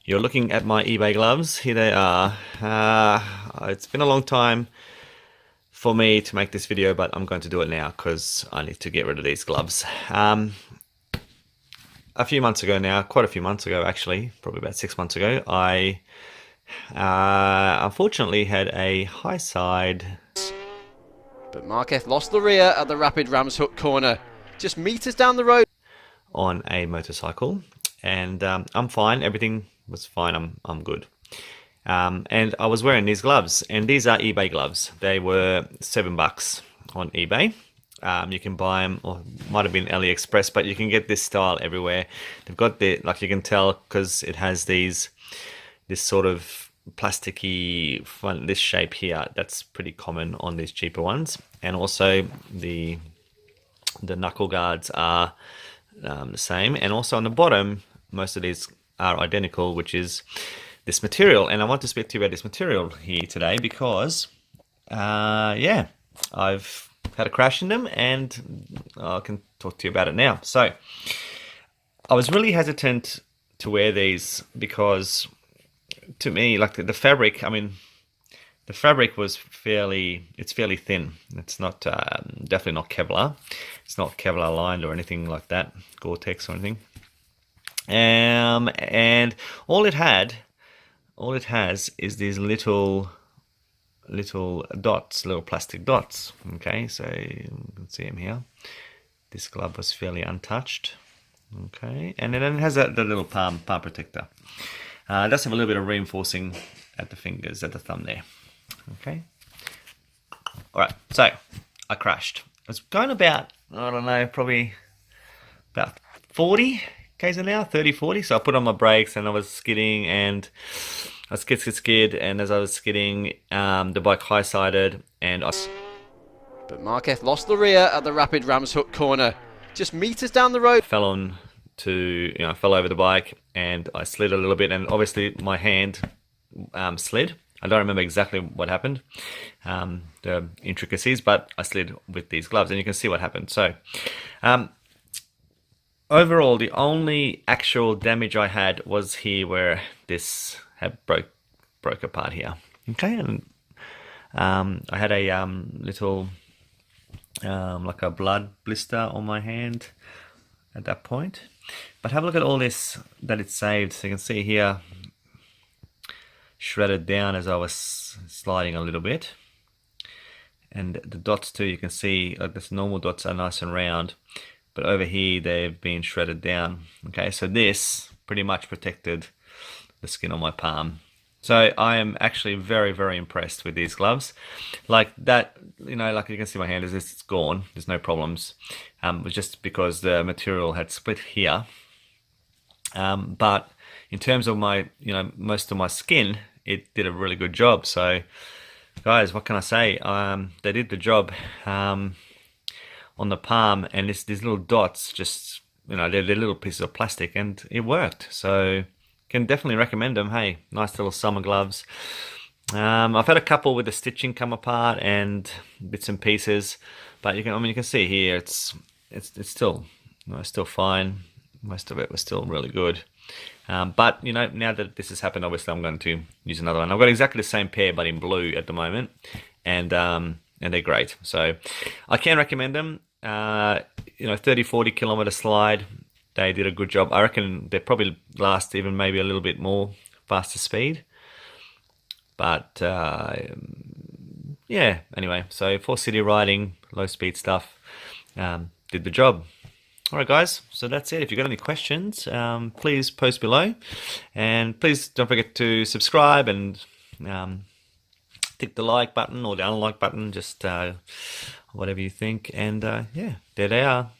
You're looking at my eBay gloves. Here they are. It's been a long time for me to make this video, but I'm going to do it now because I need to get rid of these gloves. A few months ago now, quite a few months ago actually, probably about 6 months ago, I unfortunately had a high side. But Marquez lost the rear at the rapid Rams Hook corner, just meters down the road. On a motorcycle, and I'm fine. Everything was fine. I'm good. And I was wearing these gloves, and these are eBay gloves. They were $7 on eBay. You can buy them, or might have been AliExpress, but you can get this style everywhere. They've got the, like you can tell, because it has this sort of plasticky this shape here. That's pretty common on these cheaper ones, and also the knuckle guards are the same, and also on the bottom most of these are identical, which is this material. And I want to speak to you about this material here today because yeah, I've had a crash in them and I can talk to you about it now. So I was really hesitant to wear these because to me, like the fabric, I mean, the fabric was fairly thin. It's not, definitely not Kevlar. It's not Kevlar lined or anything like that, Gore-Tex or anything. And all it has is these little dots, little plastic dots. Okay, so you can see them here. This glove was fairly untouched. Okay, and then it has the little palm protector. It does have a little bit of reinforcing at the fingers, at the thumb there. Okay. Alright, so I crashed. I was going about, I don't know, probably about 40 k's an hour, 30, 40. So I put on my brakes and I was skidding, and I skid, and as I was skidding, the bike high-sided, and I... But Marquez lost the rear at the rapid Rams Hook corner, just meters down the road. fell over the bike, and I slid a little bit, and obviously my hand slid. I don't remember exactly what happened, the intricacies, but I slid with these gloves, and you can see what happened. So, overall, the only actual damage I had was here where this had broke apart here. Okay, and I had a little like a blood blister on my hand at that point. But have a look at all this that it saved. So you can see here, shredded down as I was sliding a little bit, and the dots too, you can see like this normal dots are nice and round, but over here they've been shredded down. Okay, so this pretty much protected the skin on my palm. So I am actually very, very impressed with these gloves. Like that, like you can see my hand is it's gone, there's no problems. It was just because the material had split here. But in terms of my, most of my skin, it did a really good job. So guys, what can I say? They did the job on the palm, and these little dots just, they're little pieces of plastic, and it worked. So can definitely recommend them. Hey, nice little summer gloves. I've had a couple with the stitching come apart and bits and pieces, but you can see here it's still, still fine. Most of it was still really good. But now that this has happened, obviously I'm going to use another one. I've got exactly the same pair, but in blue at the moment, and they're great. So I can recommend them. 30-40 kilometer slide. They did a good job. I reckon they probably last even maybe a little bit more faster speed. But yeah, anyway, so for city riding, low speed stuff, did the job. Alright guys, so that's it. If you've got any questions, please post below. And please don't forget to subscribe and tick the like button or the unlike button, just whatever you think. And yeah, there they are.